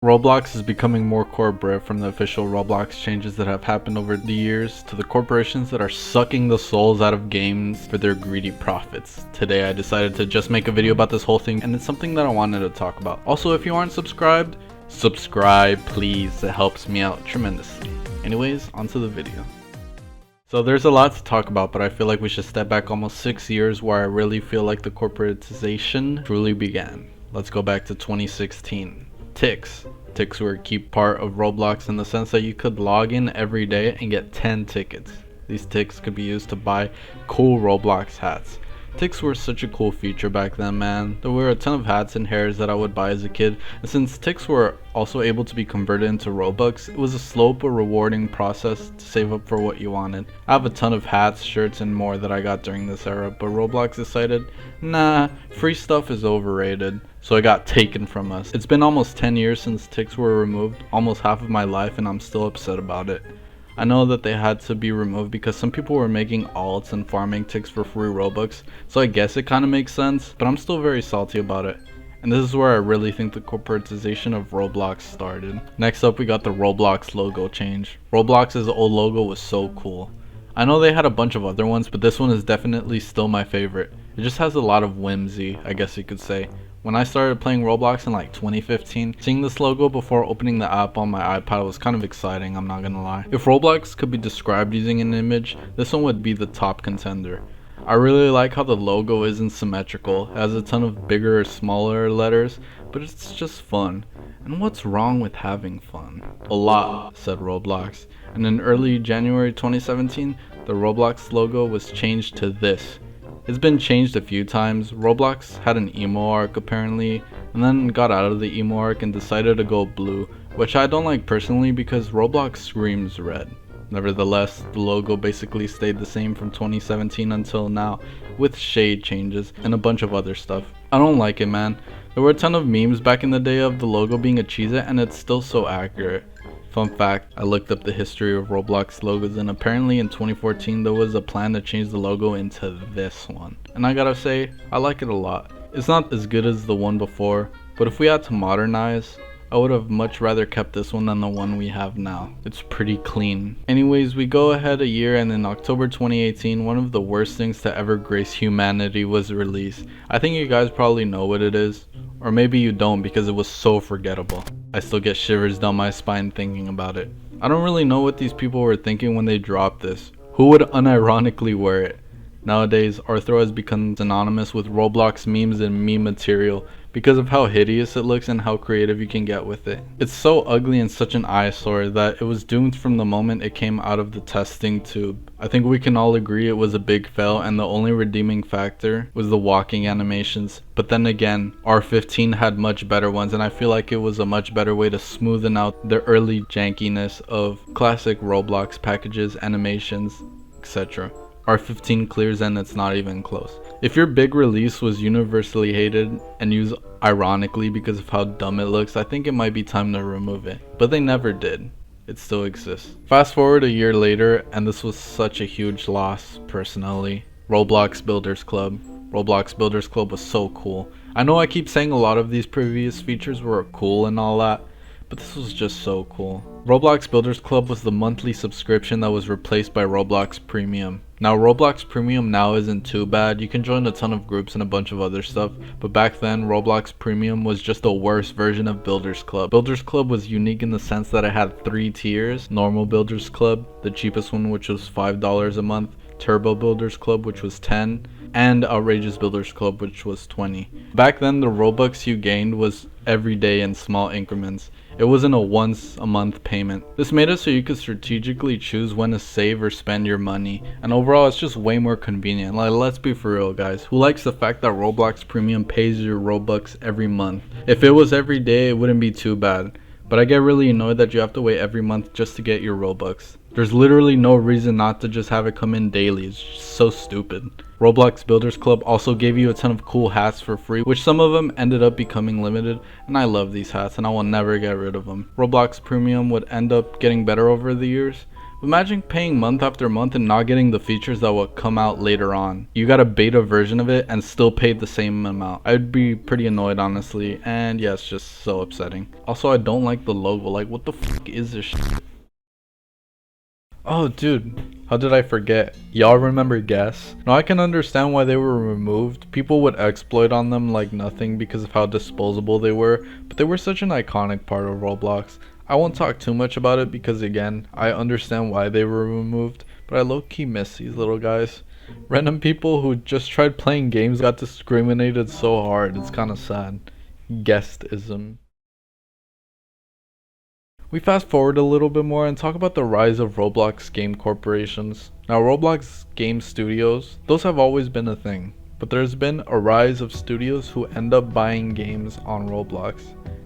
Roblox is becoming more corporate, from the official Roblox changes that have happened over the years to the corporations that are sucking the souls out of games for their greedy profits. Today I decided to just make a video about this whole thing, and it's something that I wanted to talk about. Also, if you aren't subscribed, subscribe please, it helps me out tremendously. Anyways, onto the video. So there's a lot to talk about, but I feel like we should step back almost 6 years where I really feel like the corporatization truly began. Let's go back to 2016. Ticks were a key part of Roblox in the sense that you could log in every day and get 10 tickets. These ticks could be used to buy cool Roblox hats. Ticks were such a cool feature back then, man. There were a ton of hats and hairs that I would buy as a kid, and since ticks were also able to be converted into Robux, it was a slow but rewarding process to save up for what you wanted. I have a ton of hats, shirts, and more that I got during this era, but Roblox decided, nah, free stuff is overrated, so it got taken from us. It's been almost 10 years since ticks were removed, almost half of my life, and I'm still upset about it. I know that they had to be removed because some people were making alts and farming ticks for free Robux, so I guess it kind of makes sense, but I'm still very salty about it. And this is where I really think the corporatization of Roblox started. Next up, we got the Roblox logo change. Roblox's old logo was so cool. I know they had a bunch of other ones, but this one is definitely still my favorite. It just has a lot of whimsy, I guess you could say. When I started playing Roblox in like 2015, seeing this logo before opening the app on my iPad was kind of exciting, I'm not gonna lie. If Roblox could be described using an image, this one would be the top contender. I really like how the logo isn't symmetrical. It has a ton of bigger or smaller letters, but it's just fun. And what's wrong with having fun? A lot, said Roblox. And in early January 2017, the Roblox logo was changed to this. It's been changed a few times. Roblox had an emo arc apparently, and then got out of the emo arc and decided to go blue, which I don't like personally because Roblox screams red. Nevertheless, the logo basically stayed the same from 2017 until now, with shade changes and a bunch of other stuff. I don't like it, man. There were a ton of memes back in the day of the logo being a cheese-it, and it's still so accurate. Fun fact, I looked up the history of Roblox logos, and apparently in 2014 there was a plan to change the logo into this one. And I gotta say, I like it a lot. It's not as good as the one before, but if we had to modernize, I would have much rather kept this one than the one we have now. It's pretty clean. Anyways, we go ahead a year, and in October 2018, one of the worst things to ever grace humanity was released. I think you guys probably know what it is, or maybe you don't because it was so forgettable. I still get shivers down my spine thinking about it. I don't really know what these people were thinking when they dropped this. Who would unironically wear it? Nowadays, Arthro has become synonymous with Roblox memes and meme material because of how hideous it looks and how creative you can get with it. It's so ugly and such an eyesore that it was doomed from the moment it came out of the testing tube. I think we can all agree it was a big fail, and the only redeeming factor was the walking animations. But then again, R15 had much better ones, and I feel like it was a much better way to smoothen out the early jankiness of classic Roblox packages, animations, etc. R15 clears, and it's not even close. If your big release was universally hated and used ironically because of how dumb it looks, I think it might be time to remove it. But they never did. It still exists. Fast forward a year later, and this was such a huge loss personally. Roblox Builders Club. Roblox Builders Club was so cool. I know I keep saying a lot of these previous features were cool and all that, but this was just so cool. Roblox Builders Club was the monthly subscription that was replaced by Roblox Premium. Now Roblox Premium now isn't too bad, you can join a ton of groups and a bunch of other stuff, but back then Roblox Premium was just a worse version of Builders Club. Builders Club was unique in the sense that it had 3 tiers: normal Builders Club, the cheapest one which was $5 a month, Turbo Builders Club which was $10, and Outrageous Builders Club which was $20. Back then the Robux you gained was every day in small increments. It wasn't a once a month payment. This made it so you could strategically choose when to save or spend your money, and overall it's just way more convenient. Like, let's be for real guys, who likes the fact that Roblox Premium pays your Robux every month? If it was every day it wouldn't be too bad, but I get really annoyed that you have to wait every month just to get your Robux. There's literally no reason not to just have it come in daily. It's just so stupid. Roblox Builders Club also gave you a ton of cool hats for free, which some of them ended up becoming limited, and I love these hats and I will never get rid of them. Roblox Premium would end up getting better over the years, Imagine paying month after month and not getting the features that will come out later on. You got a beta version of it and still paid the same amount. I'd be pretty annoyed, honestly, and yeah, it's just so upsetting. Also, I don't like the logo. Like, what the fuck is this shit? Oh dude, how did I forget? Y'all remember Guess? Now I can understand why they were removed. People would exploit on them like nothing because of how disposable they were, but they were such an iconic part of Roblox. I won't talk too much about it because again, I understand why they were removed, but I low-key miss these little guys. Random people who just tried playing games got discriminated so hard, it's kinda sad. Guestism. We fast forward a little bit more and talk about the rise of Roblox game corporations. Now Roblox game studios, those have always been a thing, but there's been a rise of studios who end up buying games on Roblox.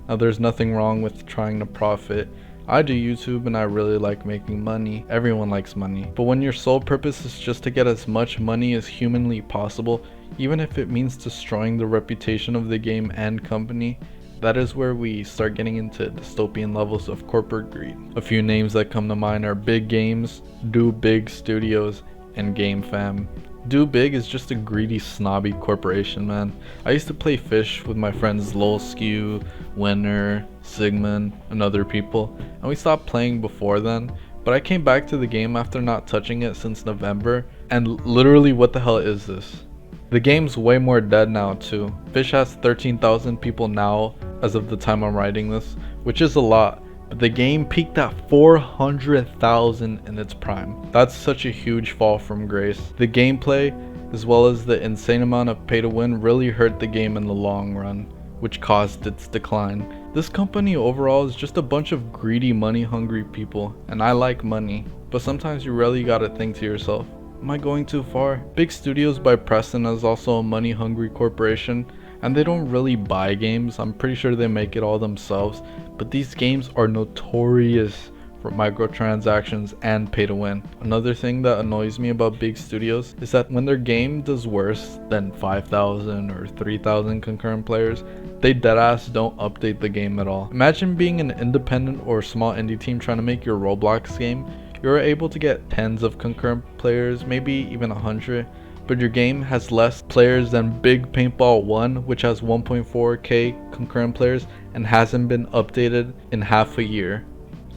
Now there's nothing wrong with trying to profit. I do YouTube and I really like making money. Everyone likes money. But when your sole purpose is just to get as much money as humanly possible, even if it means destroying the reputation of the game and company, that is where we start getting into dystopian levels of corporate greed. A few names that come to mind are Big Games, Do Big Studios, and Game Fam. Do Big is just a greedy, snobby corporation, man. I used to play Fish with my friends Lolskew, Winner, Sigmund, and other people, and we stopped playing before then, but I came back to the game after not touching it since November, and literally what the hell is this? The game's way more dead now too. Fish has 13,000 people now as of the time I'm writing this, which is a lot, but the game peaked at 400,000 in its prime. That's such a huge fall from grace. The gameplay, as well as the insane amount of pay to win, really hurt the game in the long run, which caused its decline. This company overall is just a bunch of greedy, money hungry people, and I like money, but sometimes you really gotta think to yourself, am I going too far? Big Studios by Preston is also a money hungry corporation, and they don't really buy games. I'm pretty sure they make it all themselves, but these games are notorious for microtransactions and pay to win. Another thing that annoys me about big studios is that when their game does worse than 5,000 or 3,000 concurrent players, they deadass don't update the game at all. Imagine being an independent or small indie team trying to make your Roblox game. You're able to get tens of concurrent players, maybe even 100, but your game has less players than Big Paintball 1, which has 1.4k concurrent players and hasn't been updated in half a year.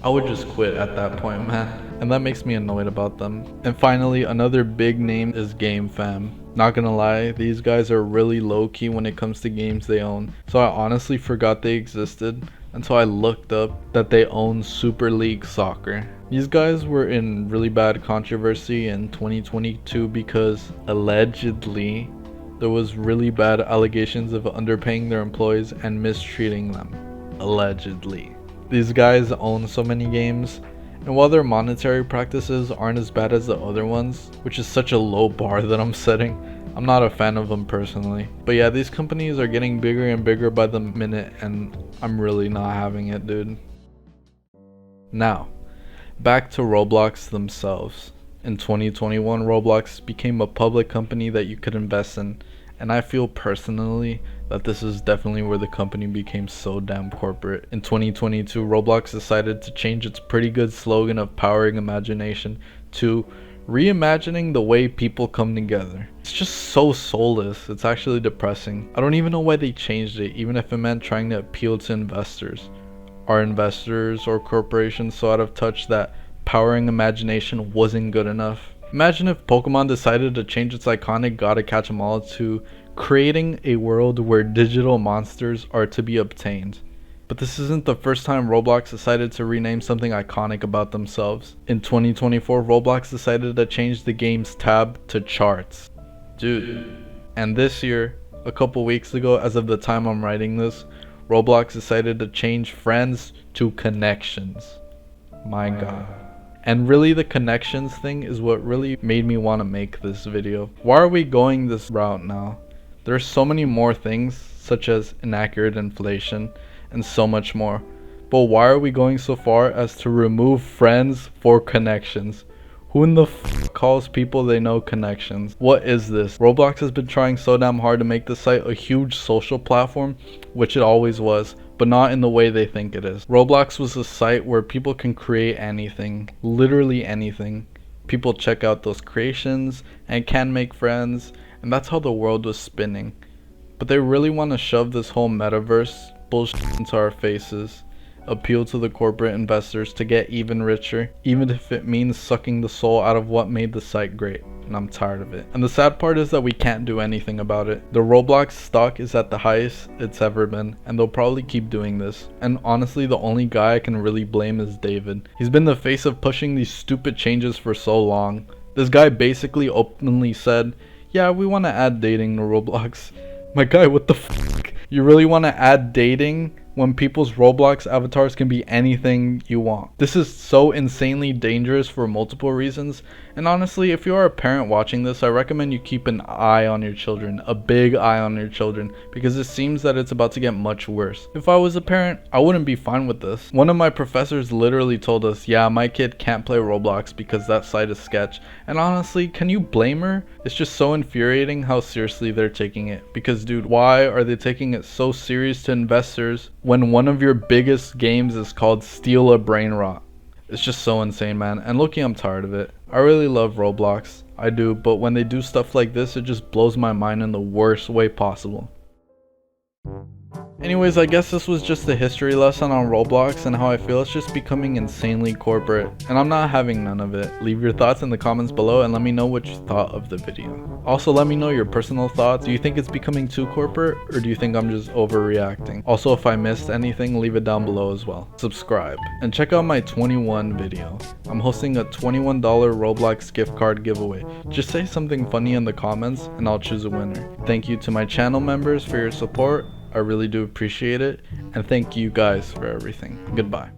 I would just quit at that point, man, and that makes me annoyed about them. And finally, another big name is Game Fam. Not gonna lie, these guys are really low-key when it comes to games they own, so I honestly forgot they existed until I looked up that they own Super League Soccer. These guys were in really bad controversy in 2022 because allegedly there was really bad allegations of underpaying their employees and mistreating them. Allegedly. These guys own so many games, and while their monetary practices aren't as bad as the other ones, which is such a low bar that I'm setting, I'm not a fan of them personally. But yeah, these companies are getting bigger and bigger by the minute, and I'm really not having it, dude. Now, back to Roblox themselves. In 2021, Roblox became a public company that you could invest in, and I feel personally that this is definitely where the company became so damn corporate. In 2022, Roblox decided to change its pretty good slogan of powering imagination to reimagining the way people come together. It's just so soulless, it's actually depressing. I don't even know why they changed it, even if it meant trying to appeal to investors. Are investors or corporations so out of touch that powering imagination wasn't good enough? Imagine if Pokemon decided to change its iconic Gotta Catch 'em all to creating a world where digital monsters are to be obtained. But this isn't the first time Roblox decided to rename something iconic about themselves. In 2024, Roblox decided to change the game's tab to charts. Dude. And this year, a couple weeks ago, as of the time I'm writing this, Roblox decided to change friends to connections. My god. And really the connections thing is what really made me want to make this video. Why are we going this route now? There's so many more things, such as inaccurate inflation and so much more. But why are we going so far as to remove friends for connections? Who in the f calls people they know connections? What is this? Roblox has been trying so damn hard to make the site a huge social platform, which it always was, but not in the way they think it is. Roblox was a site where people can create anything, literally anything. People check out those creations and can make friends, and that's how the world was spinning. But they really want to shove this whole metaverse bullshit into our faces, appeal to the corporate investors to get even richer, even if it means sucking the soul out of what made the site great. And I'm tired of it. And the sad part is that we can't do anything about it. The Roblox stock is at the highest it's ever been, and they'll probably keep doing this. And honestly, the only guy I can really blame is David. He's been the face of pushing these stupid changes for so long. This guy basically openly said, yeah, we want to add dating to Roblox. My guy, what the fuck? You really want to add dating when people's Roblox avatars can be anything you want? This is so insanely dangerous for multiple reasons, and honestly, if you are a parent watching this, I recommend you keep an eye on your children, a big eye on your children, because it seems that it's about to get much worse. If I was a parent, I wouldn't be fine with this. One of my professors literally told us, yeah, my kid can't play Roblox because that site is sketch, and honestly, can you blame her? It's just so infuriating how seriously they're taking it, because dude, why are they taking it so serious to investors when one of your biggest games is called Steal a Brain Rot? It's just so insane, man, and look, I'm tired of it. I really love Roblox, I do, but when they do stuff like this, it just blows my mind in the worst way possible. Anyways, I guess this was just a history lesson on Roblox and how I feel it's just becoming insanely corporate, and I'm not having none of it. Leave your thoughts in the comments below and let me know what you thought of the video. Also, let me know your personal thoughts. Do you think it's becoming too corporate, or do you think I'm just overreacting? Also, if I missed anything, leave it down below as well. Subscribe and check out my 21 video. I'm hosting a $21 Roblox gift card giveaway. Just say something funny in the comments and I'll choose a winner. Thank you to my channel members for your support. I really do appreciate it, and thank you guys for everything. Goodbye.